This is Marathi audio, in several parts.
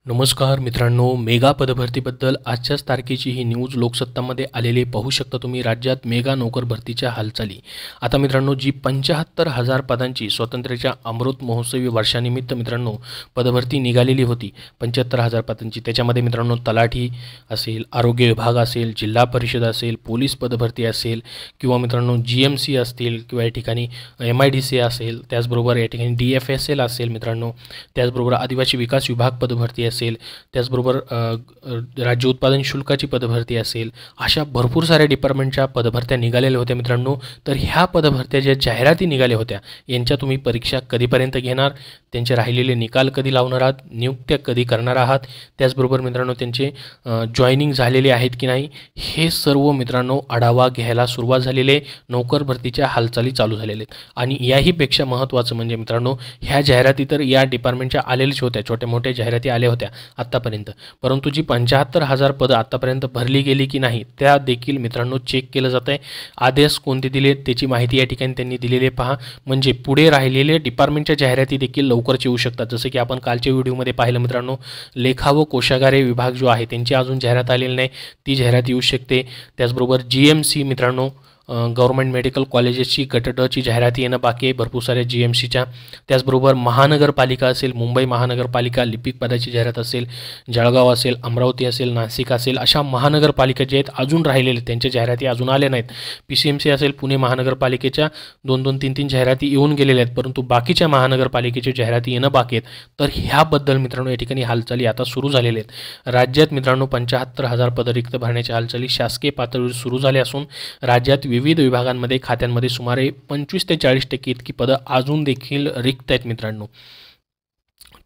नमस्कार मित्रांनो, मेगा पदभरतीबद्दल आजच्याच तारखेची ही न्यूज लोकसत्तामध्ये आलेली पाहू शकता तुम्ही। राज्यात मेगा नोकर भरतीच्या हालचाली। आता मित्रांनो, जी 75,000 पदांची स्वातंत्र्याच्या अमृत महोत्सवी वर्षानिमित्त मित्रांनो पदभरती निघालेली होती 75,000 पदांची। त्याच्यामध्ये मित्रांनो तलाठी असेल, आरोग्य विभाग असेल, जिल्हा परिषद असेल, पोलीस पदभरती असेल किंवा मित्रांनो GMC असतील किंवा या ठिकाणी MIDC असेल, त्याचबरोबर या ठिकाणी DFSL असेल मित्रांनो, त्याचबरोबर आदिवासी विकास विभाग पदभरती असेल, त्याचबरोबर राज्य उत्पादन शुल्काची पदभरती असेल, अशा भरपूर साऱ्या डिपार्टमेंटच्या पदभरत्या निघालेल्या होत्या मित्रांनो। तर ह्या पदभरत्या ज्या जाहिराती निघाल्या होत्या यांच्या तुम्ही परीक्षा कधीपर्यंत घेणार, त्यांचे राहिलेले निकाल कधी लावणार आहात, नियुक्त्या कधी करणार आहात, त्याचबरोबर मित्रांनो त्यांचे जॉईनिंग झालेले आहेत की नाही, हे सर्व मित्रांनो आढावा घ्यायला सुरुवात झालेली आहे। नोकर भरतीच्या हालचाली चालू झालेल्या आहेत आणि याहीपेक्षा महत्त्वाचं म्हणजे मित्रांनो, ह्या जाहिराती तर या डिपार्टमेंटच्या आलेल्याच होत्या, छोट्या मोठ्या जाहिराती आल्या होत्या आत्तापर्यंत, परंतु जी 75,000 पदं आत्तापर्यंत भरली गेली की नाही त्या देखील मित्रांनो चेक केलं जात आहे। आदेश कोणते दिले त्याची माहिती या ठिकाणी त्यांनी दिलेली पहा, म्हणजे पुढे राहिलेले डिपार्टमेंटच्या जाहिराती देखील लवकरच येऊ शकतात। जसं की आपण कालच्या व्हिडिओमध्ये पाहिलं मित्रांनो, लेखा व कोशागारे विभाग जो आहे त्यांची अजून जाहिरात आलेली नाही, ती जाहिरात येऊ शकते। त्याचबरोबर GMC मित्रांनो गव्हर्नमेंट मेडिकल कॉलेजेसची गट ड ची जाहिराती येणं बाकी आहे भरपूर साऱ्या GMCच्या। त्याचबरोबर महानगरपालिका असेल, मुंबई महानगरपालिका लिपिक पदाची जाहिरात असेल, जळगाव असेल, अमरावती असेल, नाशिक असेल, अशा महानगरपालिका जे आहेत अजून राहिलेले त्यांच्या जाहिराती अजून आल्या नाहीत। PCMC असेल, पुणे महानगरपालिकेच्या 2-2, 3-3 जाहिराती येऊन गेलेल्या आहेत, परंतु बाकीच्या महानगरपालिकेच्या जाहिराती येणं बाकी आहेत। तर ह्याबद्दल मित्रांनो या ठिकाणी हालचाली आता सुरू झालेल्या आहेत। राज्यात मित्रांनो 75,000 पदं रिक्त भरण्याच्या हालचाली शासकीय पातळीवर सुरू झाल्या असून राज्यात विविध विभागांमध्ये खात्यांमध्ये सुमारे 25 ते 40% इतकी पदं अजून देखील रिक्त आहेत मित्रांनो।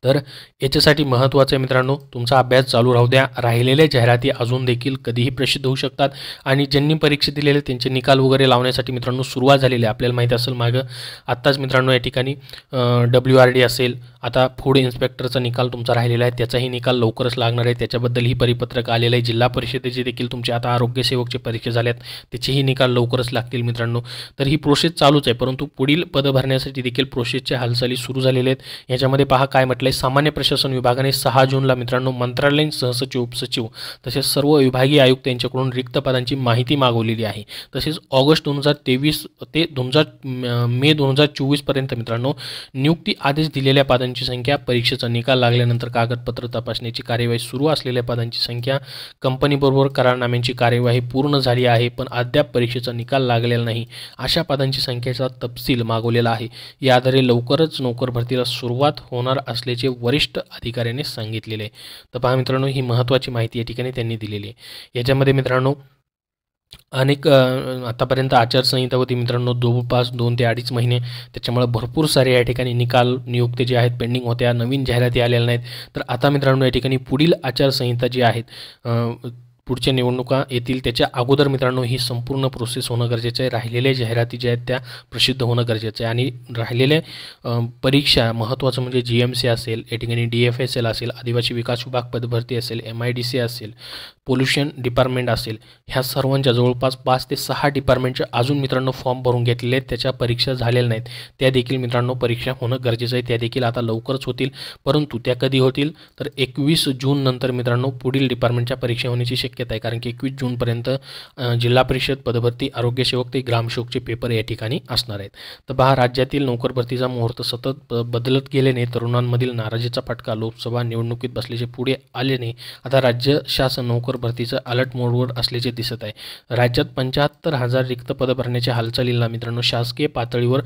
तर याच्यासाठी महत्त्वाचं आहे मित्रांनो, तुमचा अभ्यास चालू राहू द्या। राहिलेल्या जाहिराती अजून देखील कधीही प्रसिद्ध होऊ शकतात आणि ज्यांनी परीक्षा दिलेले त्यांचे निकाल वगैरे लावण्यासाठी मित्रांनो सुरुवात झालेली आहे। आपल्याला माहिती असेल मागं आत्ताच मित्रांनो या ठिकाणी WRD असेल, आता फूड इन्स्पेक्टरचा निकाल तुमचा राहिलेला आहे, त्याचाही निकाल लवकरच लागणार आहे, त्याच्याबद्दलही परिपत्रक आलेलं आहे। जिल्हा परिषदेचे देखील तुमचे आता आरोग्य सेवकचे परीक्षा झाल्यात, त्याचेही निकाल लवकरच लागतील मित्रांनो। तर ही प्रोसेस चालूच आहे, परंतु पुढील पद भरण्यासाठी देखील प्रोसेसच्या हालचाली सुरू झालेल्या आहेत। याच्यामध्ये पहा काय म्हटलंय, सामान्य प्रशासन विभागाने 6 जूनला मित्रांनो मंत्रालयीन सहसचिव, उपसचिव तसेच सर्व विभागीय आयुक्त यांच्याकडून रिक्त पदांची माहिती मागवलेली आहे। तसेच ऑगस्ट 2023 ते मे 2024 पर्यंत मित्रांनो नियुक्ती आदेश दिलेल्या पदांची संख्या, परीक्षेचा निकाल लागल्यानंतर कागदपत्र तपासण्याची कार्यवाही सुरू असलेल्या पदांची संख्या, कंपनीबरोबर करारनाम्यांची कार्यवाही पूर्ण झाली आहे पण अद्याप परीक्षेचा निकाल लागलेला नाही, अशा पदांची संख्येचा तपशील मागवलेला आहे। या आधारे लवकरच नोकर भरतीला सुरुवात होणार असल्याचे वरिष्ठ अधिकाऱ्याने सांगितलेले आहे। तर पहा मित्रांनो, ही महत्त्वाची माहिती या ठिकाणी त्यांनी दिलेली आहे। याच्यामध्ये मित्रांनो अनेक आतापर्यंत आचारसंहिता होती मित्रांनो, जवळपास 2 ते 2.5 महिने, त्याच्यामुळे भरपूर सारे या ठिकाणी निकाल नियुक्ती जे आहेत पेंडिंग होत्या, नवीन जाहिराती आलेल्या नाहीत। तर आता मित्रांनो या ठिकाणी पुढील आचारसंहिता जी आहेत पुढच्या निवडणुका येतील त्याच्या अगोदर मित्रांनो ही संपूर्ण प्रोसेस होणं गरजेचं आहे। राहिलेल्या जाहिराती ज्या आहेत त्या प्रसिद्ध होणं गरजेचं आहे आणि राहिलेले परीक्षा महत्त्वाचं म्हणजे GMC असेल, या ठिकाणी DFSL असेल, आदिवासी विकास विभाग पदभरती असेल, MIDC असेल, पोल्युशन डिपार्टमेंट असेल, ह्या सर्वांच्या जवळपास 5 ते 6 डिपार्टमेंटचे अजून मित्रांनो फॉर्म भरून घेतलेले आहेत, त्याच्या परीक्षा झालेल्या नाहीत, त्या देखील मित्रांनो परीक्षा होणं गरजेचं आहे। त्या देखील आता लवकरच होतील, परंतु त्या कधी होतील तर 21 जून नंतर मित्रांनो पुढील डिपार्टमेंटच्या परीक्षा होण्याची शक्यता आहे, कारण की 21 जूनपर्यंत जिल्हा परिषद पदभरती, आरोग्य सेवक ते ग्रामसेवकचे पेपर या ठिकाणी असणार आहेत। तर पहा, राज्यातील नोकर भरतीचा मुहूर्त सतत बदलत गेल्याने तरुणांमधील नाराजीचा फटका लोकसभा निवडणुकीत बसल्याचे पुढे आल्याने आता राज्य शासन नोकर भरतीचं अलर्ट मोडवर असल्याचे दिसत आहे। राज्यात 75,000 रिक्त पद भरण्याच्या हालचालींना मित्रांनो शासकीय पातळीवर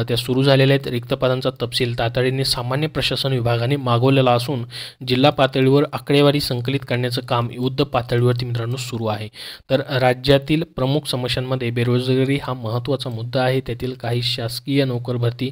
त्या सुरू झालेल्या आहेत। रिक्त पदांचा तपशील तातडीने सामान्य प्रशासन विभागाने मागवलेला असून जिल्हा पातळीवर आकडेवारी संकलित करण्याचं काम युद्ध पातळीवरती मित्रांनो सुरू आहे। तर राज्यातील प्रमुख समस्यांमध्ये बेरोजगारी हा महत्त्वाचा मुद्दा आहे। त्यातील काही शासकीय नोकर भरती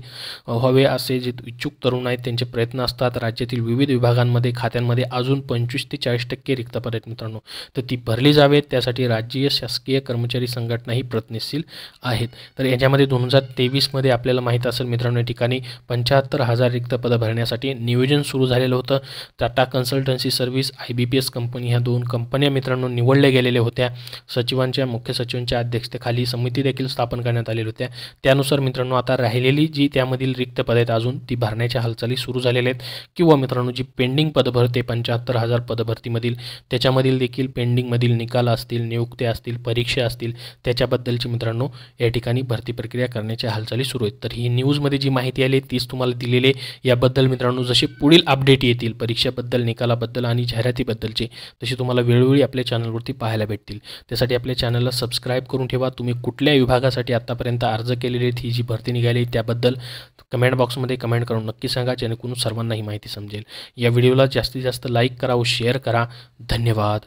व्हावे असे जे इच्छुक तरुण आहेत त्यांचे प्रयत्न असतात। राज्यातील विविध विभागांमध्ये खात्यांमध्ये अजून 25 ते 40% रिक्त पद आहेत मित्रांनो, तर ती भरली जावेत, त्यासाठी राज्य शासकीय कर्मचारी संघटनाही प्रयत्नशील आहेत। तर याच्यामध्ये 2023 मध्ये आपल्याला माहित असेल मित्रांनो या ठिकाणी 75,000 रिक्त पद भरण्यासाठी नियोजन सुरू झालेलं होतं। Tata consultancy service, IBPS company ह्या 2 कंपन्या मित्रांनो मित्रांनो निवडल्या गेलेल्या होत्या. सचिवांच्या मुख्य सचिवांच्या अध्यक्षतेखाली समिती देखील स्थापन करण्यात आलेल्या होत्या. त्यानुसार मित्रांनो आता राहिलेली जी त्यामधील रिक्त पदे आहेत अजून ती भरण्याच्या हालचाली सुरू झालेल्या आहेत किंवा मित्रांनो जी पेंडिंग पदभरती 75,000 पदभरतीमधील त्याच्यामधील देखील पेंडिंगमधील निकाल असतील, नियुक्त्या असतील, परीक्षा असतील त्याच्याबद्दलची मित्रांनो या ठिकाणी भरती प्रक्रिया करण्याच्या हालचाली सुरू आहेत. तर ही न्यूजमध्ये जी माहिती आली तीच तुम्हाला दिलेली आहे. याबद्दल मित्रांनो जसे पुढील अपडेट येतील परीक्षेबद्दल, निकालाबद्दल आणि जाहिरातीबद्दलचे तसे तुम्हाला वेळोवेळी आपल्या चॅनलवरती पाहायला भेटतील. त्यासाठी आपल्या चॅनलला सबस्क्राईब करून ठेवा. तुम्ही कुठल्या विभागासाठी आतापर्यंत अर्ज केलेले आहेत, ही जी भरती निघाली त्याबद्दल कमेंट बॉक्समध्ये कमेंट करून नक्की सांगा, जेणेकरून सर्वांना ही माहिती समजेल. या व्हिडिओला जास्तीत जास्त लाईक करा व शेअर करा. धन्यवाद.